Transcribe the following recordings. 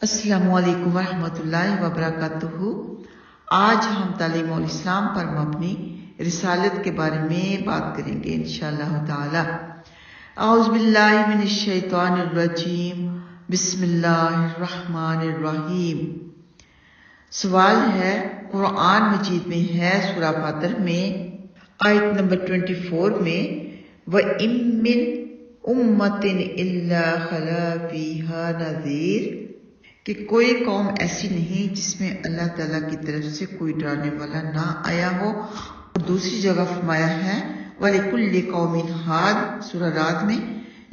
السلام علیکم ورحمۃ اللہ وبرکاتہ۔ آج ہم تعلیم الاسلام پر مبنی رسالت کے بارے میں بات کریں گے انشاءاللہ تعالی۔ اعوذ باللہ من الشیطان الرجیم، بسم اللہ الرحمن الرحیم۔ سوال ہے، قرآن مجید میں ہے سورہ فاتر میں آیت نمبر 24 میں وَإِن مِّنْ أُمَّةٍ إِلَّا خَلَا فِيهَا نَذِيرٌ، کہ کوئی قوم ایسی نہیں جس میں اللہ تعالیٰ کی طرف سے کوئی ڈرانے والا نہ آیا ہو۔ اور دوسری جگہ فرمایا ہے وَلِكُلِّ قَوْمٍ ہاد، سورہ رعد میں،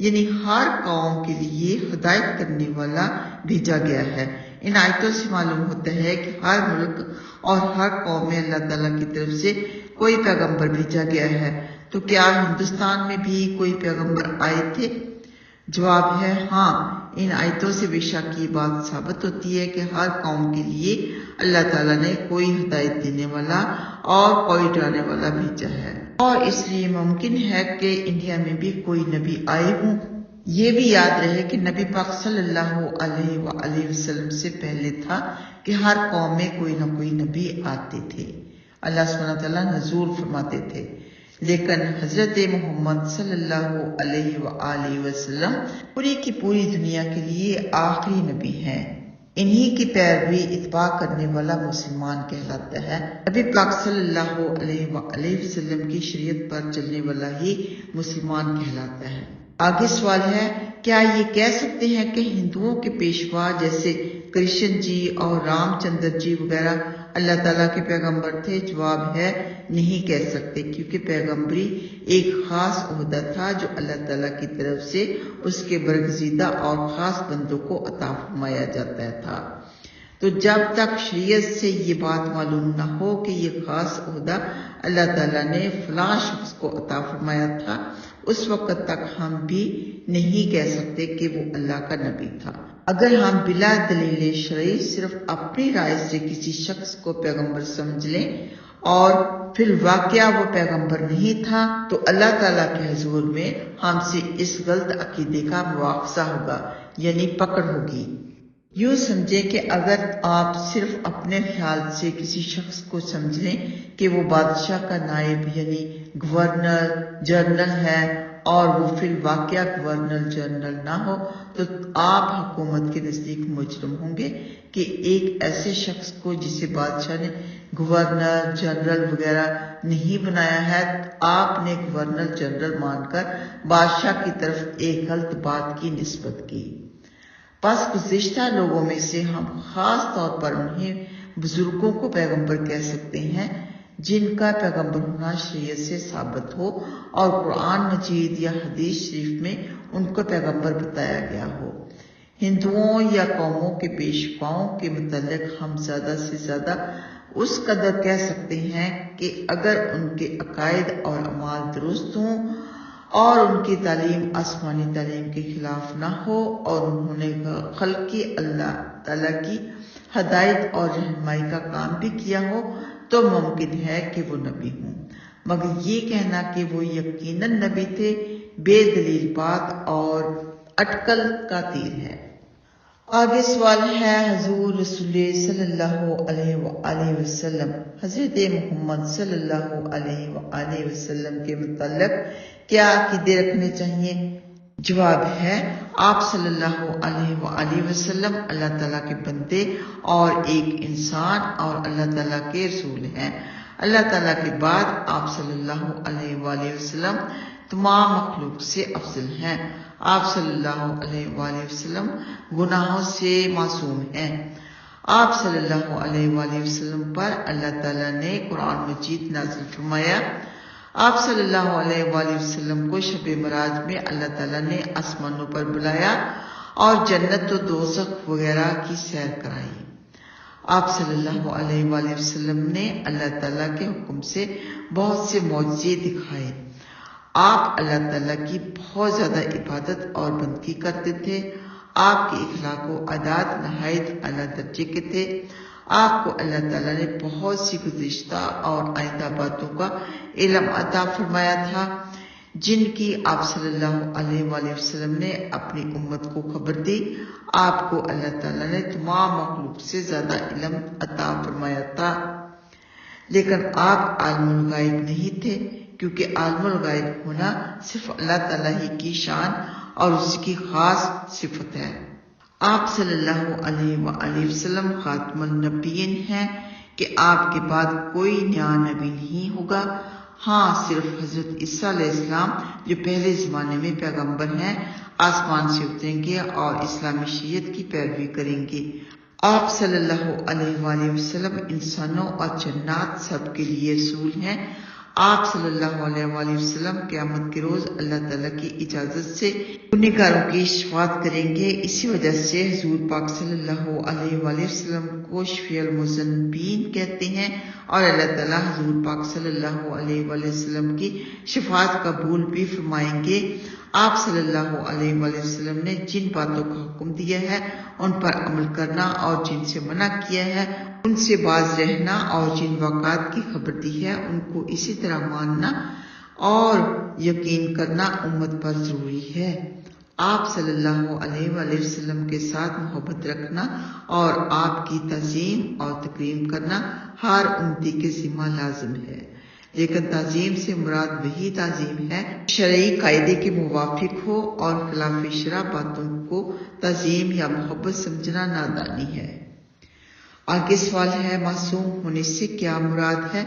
یعنی ہر قوم کے لیے ہدایت کرنے والا بھیجا گیا ہے۔ ان آیتوں سے معلوم ہوتا ہے کہ ہر ملک اور ہر قوم میں اللہ تعالیٰ کی طرف سے کوئی پیغمبر بھیجا گیا ہے۔ تو کیا ہندوستان میں بھی کوئی پیغمبر آئے تھے؟ جواب ہے ہاں۔ ان آیتوں سے بے شک یہ بات ثابت ہوتی ہے کہ ہر قوم کے لیے اللہ تعالیٰ نے کوئی ہدایت دینے والا اور کوئی ڈرانے والا بھیجا ہے، اور اس لیے ممکن ہے کہ انڈیا میں بھی کوئی نبی آئے ہوں۔ یہ بھی یاد رہے کہ نبی پاک صلی اللہ علیہ وآلہ وسلم سے پہلے تھا کہ ہر قوم میں کوئی نہ کوئی نبی آتے تھے، اللہ سبحانہ وتعالیٰ نزول فرماتے تھے، لیکن حضرت محمد صلی اللہ علیہ وآلہ وسلم پوری کی پوری دنیا کے لیے آخری نبی ہیں۔ انہی کی پیروی اتباع کرنے والا مسلمان کہلاتا ہے۔ نبی پاک صلی اللہ علیہ وآلہ وسلم کی شریعت پر چلنے والا ہی مسلمان کہلاتا ہے۔ آگے سوال ہے، کیا یہ کہہ سکتے ہیں کہ ہندوؤں کے پیشوا جیسے کرشن جی اور رام چندر جی وغیرہ اللہ تعالیٰ کے پیغمبر تھے؟ جواب ہے نہیں کہہ سکتے، کیونکہ پیغمبری ایک خاص عہدہ تھا جو اللہ تعالیٰ کی طرف سے اس کے برگزیدہ اور خاص بندوں کو عطا فرمایا جاتا تھا۔ تو جب تک شریعت سے یہ بات معلوم نہ ہو کہ یہ خاص عہدہ اللہ تعالیٰ نے فلاں شخص کو عطا فرمایا تھا، اس وقت تک ہم بھی نہیں کہہ سکتے کہ وہ اللہ کا نبی تھا۔ اگر ہم بلا دلیل شرعی صرف اپنی رائے سے کسی شخص کو پیغمبر سمجھ لیں اور فی الواقعہ وہ پیغمبر نہیں تھا، تو اللہ تعالیٰ کے حضور میں ہم سے اس غلط عقیدے کا مواخذہ ہوگا، یعنی پکڑ ہوگی۔ یوں سمجھیں کہ اگر آپ صرف اپنے خیال سے کسی شخص کو سمجھ لیں کہ وہ بادشاہ کا نائب یعنی گورنر جنرل ہے اور وہ فی الواقعہ گورنر جنرل نہ ہو، تو آپ حکومت کے نزدیک مجرم ہوں گے کہ ایک ایسے شخص کو جسے بادشاہ نے گورنر جنرل وغیرہ نہیں بنایا ہے، آپ نے گورنر جنرل مان کر بادشاہ کی طرف ایک غلط بات کی نسبت کی۔ پس گزشتہ لوگوں میں سے ہم خاص طور پر انہیں بزرگوں کو پیغمبر کہہ سکتے ہیں جن کا پیغمبر ہونا شریعت سے ثابت ہو اور قرآن مجید یا حدیث شریف میں ان کو پیغمبر بتایا گیا ہو۔ ہندوؤں یا قوموں کے پیشواؤں کے متعلق ہم زیادہ سے زیادہ اس قدر کہہ سکتے ہیں کہ اگر ان کے عقائد اور اعمال درست ہوں اور ان کی تعلیم آسمانی تعلیم کے خلاف نہ ہو اور انہوں نے خلقی اللہ تعالیٰ کی ہدایت اور رہنمائی کا کام بھی کیا ہو، تو ممکن ہے کہ وہ نبی ہوں، مگر یہ کہنا کہ وہ یقیناً نبی تھے بے دلیل بات اور اٹکل کا تیر ہے۔ آگے سوال ہے، حضور رسول صلی اللہ علیہ وآلہ وسلم حضرت محمد صلی اللہ علیہ وآلہ وسلم کے متعلق کیا عقیدے رکھنے چاہیے؟ جواب ہے آپ صلی اللہ علیہ وآلہ وسلم اللہ تعالیٰ کے بندے اور ایک انسان اور اللہ تعالیٰ کے رسول ہیں۔ اللہ تعالیٰ کے بعد آپ صلی اللہ علیہ وآلہ وسلم تمام مخلوق سے افضل ہیں۔ آپ صلی اللہ علیہ وآلہ وسلم گناہوں سے معصوم ہیں۔ آپ صلی اللہ علیہ وآلہ وسلم پر اللہ تعالیٰ نے قرآن مجید نازل فرمایا۔ آپ صلی اللہ علیہ وآلہ وسلم کو شب معراج میں اللہ تعالیٰ نے آسمانوں پر بلایا اور جنت و دوزخ وغیرہ کی سیر کرائی۔ آپ صلی اللہ علیہ وآلہ وسلم نے اللہ تعالیٰ کے حکم سے بہت سے معجزے دکھائے۔ آپ اللہ تعالیٰ کی بہت زیادہ عبادت اور بندگی کرتے تھے۔ آپ کے اخلاق و عادات نہایت اعلیٰ درجے کے تھے۔ آپ کو اللہ تعالیٰ نے بہت سی گزشتہ اور آئندہ باتوں کا علم عطا فرمایا تھا جن کی آپ صلی اللہ علیہ وآلہ وسلم نے اپنی امت کو خبر دی۔ آپ کو اللہ تعالیٰ نے تمام مخلوق سے زیادہ علم عطا فرمایا تھا، لیکن آپ عالم الغیب نہیں تھے، کیونکہ عالم الغیب ہونا صرف اللہ تعالیٰ ہی کی شان اور اس کی خاص صفت ہے۔ آپ صلی اللہ علیہ وآلہ وسلم خاتم النبیین ہیں کہ آپ کے بعد کوئی نیا نبی نہیں ہوگا۔ ہاں، صرف حضرت عیسیٰ علیہ السلام جو پہلے زمانے میں پیغمبر ہیں آسمان سے اتریں گے اور اسلامی شریعت کی پیروی کریں گے۔ آپ صلی اللہ علیہ وآلہ وسلم انسانوں اور جنات سب کے لیے رسول ہیں۔ آپ صلی اللہ علیہ وآلہ وسلم قیامت کے روز اللہ تعالیٰ کی اجازت سے گنہگاروں کی شفاعت کریں گے۔ اسی وجہ سے حضور پاک صلی اللہ علیہ وآلہ وسلم کو شفیع المذنبین کہتے ہیں، اور اللہ تعالیٰ حضور پاک صلی اللہ علیہ وآلہ وسلم کی شفاعت قبول بھی فرمائیں گے۔ آپ صلی اللہ علیہ وآلہ وسلم نے جن باتوں کا حکم دیا ہے ان پر عمل کرنا، اور جن سے منع کیا ہے ان سے باز رہنا، اور جن واقعات کی خبر دی ہے ان کو اسی طرح ماننا اور یقین کرنا امت پر ضروری ہے۔ آپ صلی اللہ علیہ وآلہ وسلم کے ساتھ محبت رکھنا اور آپ کی تعظیم اور تکریم کرنا ہر امتی کے ذمہ لازم ہے، لیکن تعظیم سے مراد وہی تعظیم ہے شرعی قاعدے کے موافق ہو، اور خلاف شرع باتوں کو تعظیم یا محبت سمجھنا نادانی ہے۔ آگے سوال ہے، معصوم ہونے سے کیا مراد ہے؟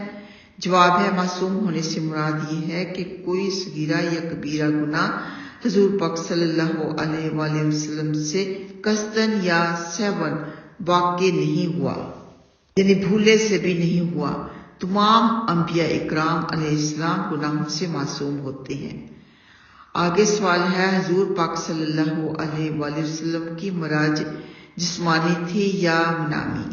جواب ہے، معصوم ہونے سے مراد یہ ہے کہ کوئی صغیرہ یا کبیرہ گناہ حضور پاک صلی اللہ علیہ وآلہ وسلم سے قصداً یا سہواً واقع نہیں ہوا، یعنی بھولے سے بھی نہیں ہوا۔ تمام انبیاء اکرام علیہ السلام گناہوں سے معصوم ہوتے ہیں۔ آگے سوال ہے، حضور پاک صلی اللہ علیہ وآلہ وسلم کی معراج جسمانی تھی یا منامی؟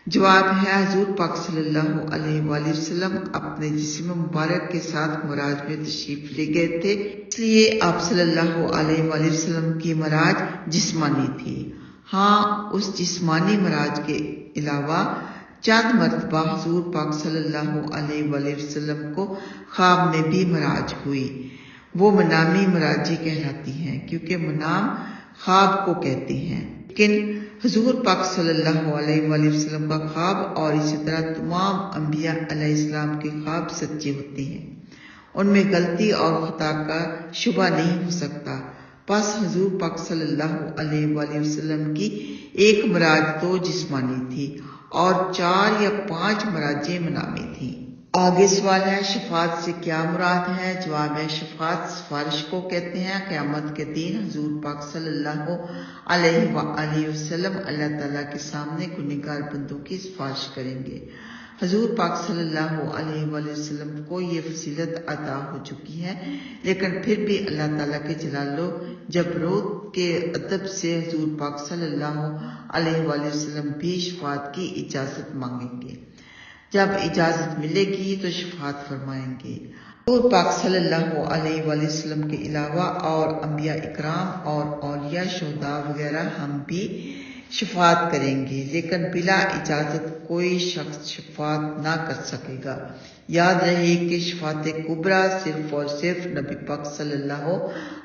جواب ہے، حضور پاک صلی اللہ علیہ وآلہ وسلم اپنے جسم مبارک کے ساتھ معراج میں تشریف لے گئے تھے، اس لیے آپ صلی اللہ علیہ وآلہ وسلم کی معراج جسمانی تھی۔ ہاں، اس جسمانی معراج کے علاوہ چند مرتبہ حضور پاک صلی اللہ علیہ وآلہ وسلم کو خواب میں بھی معراج ہوئی، وہ منامی معراجیں کہلاتی ہیں، کیونکہ منام خواب کو کہتے ہیں۔ لیکن حضور پاک صلی اللہ علیہ وآلہ وسلم کا خواب اور اسی طرح تمام انبیاء علیہ السلام کے خواب سچے ہوتے ہیں، ان میں غلطی اور خطا کا شبہ نہیں ہو سکتا۔ پس حضور پاک صلی اللہ علیہ وآلہ وسلم کی ایک معراج تو جسمانی تھی اور 4 یا 5 معراجیں منامی تھیں۔ آگے سوال ہے، شفاعت سے کیا مراد ہے؟ جواب ہے، شفاعت سفارش کو کہتے ہیں۔ قیامت کے دن حضور پاک صلی اللہ علیہ وآلہ وسلم اللہ تعالیٰ کے سامنے گنہگار بندوں کی سفارش کریں گے۔ حضور پاک صلی اللہ علیہ وآلہ وسلم کو یہ فضیلت عطا ہو چکی ہے، لیکن پھر بھی اللہ تعالیٰ کے جلال و جبروت کے ادب سے حضور پاک صلی اللہ علیہ وآلہ وسلم بھی شفاعت کی اجازت مانگیں گے۔ جب اجازت ملے گی تو شفاعت فرمائیں گے۔ حضور پاک صلی اللہ علیہ وآلہ وسلم کے علاوہ اور انبیاء اکرام اور اولیاء، شہداء وغیرہ ہم بھی شفاعت کریں گے، لیکن بلا اجازت کوئی شخص شفاعت نہ کر سکے گا۔ یاد رہے کہ شفاعت کبریٰ صرف اور صرف نبی پاک صلی اللہ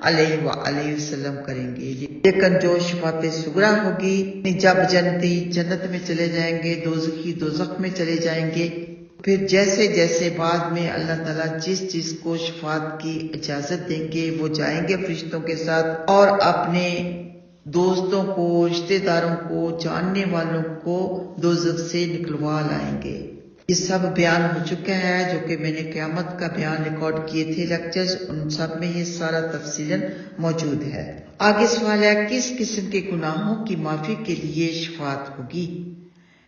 علیہ وآلہ وسلم کریں گے، لیکن جو شفاعت صغریٰ ہوگی، جب جنتی جنت میں چلے جائیں گے، دوزخی دوزخ میں چلے جائیں گے، پھر جیسے جیسے بعد میں اللہ تعالیٰ جس کو شفاعت کی اجازت دیں گے وہ جائیں گے فرشتوں کے ساتھ اور اپنے دوستوں کو، رشتہ داروں کو، جاننے والوں کو دوزخ سے نکلوا لائیں گے۔ یہ سب بیان ہو چکا ہے جو کہ میں نے قیامت کا بیان ریکارڈ کیے تھے لیکچرز، ان سب میں یہ سارا تفصیلاً موجود ہے۔ آگے سوال ہے، کس قسم کے گناہوں کی معافی کے لیے شفاعت ہوگی؟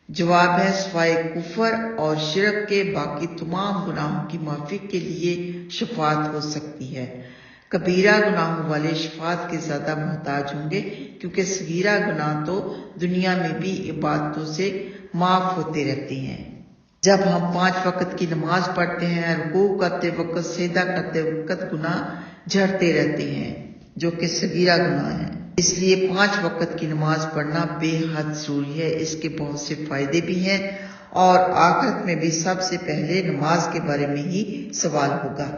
جواب ہے، سوائے کفر اور شرک کے باقی تمام گناہوں کی معافی کے لیے شفاعت ہو سکتی ہے۔ کبیرہ گناہوں والے شفاعت کے زیادہ محتاج ہوں گے، کیونکہ صغیرہ گناہ تو دنیا میں بھی عبادتوں سے معاف ہوتے رہتے ہیں۔ جب ہم 5 وقت کی نماز پڑھتے ہیں، رکوع کرتے وقت، سجدہ کرتے وقت گناہ جھڑتے رہتے ہیں جو کہ صغیرہ گناہ ہیں، اس لیے 5 وقت کی نماز پڑھنا بے حد ضروری ہے۔ اس کے بہت سے فائدے بھی ہیں اور آخرت میں بھی سب سے پہلے نماز کے بارے میں ہی سوال ہوگا۔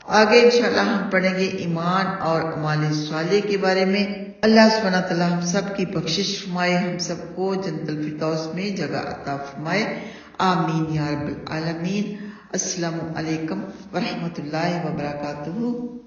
آگے انشاءاللہ ہم پڑھیں گے ایمان اور اعمال صالح کے بارے میں۔ اللہ سبحانہ تعالیٰ ہم سب کی بخشش فرمائے، ہم سب کو جنت الفردوس میں جگہ عطا فرمائے، آمین یا رب العالمین۔ السلام علیکم ورحمۃ اللہ وبرکاتہ۔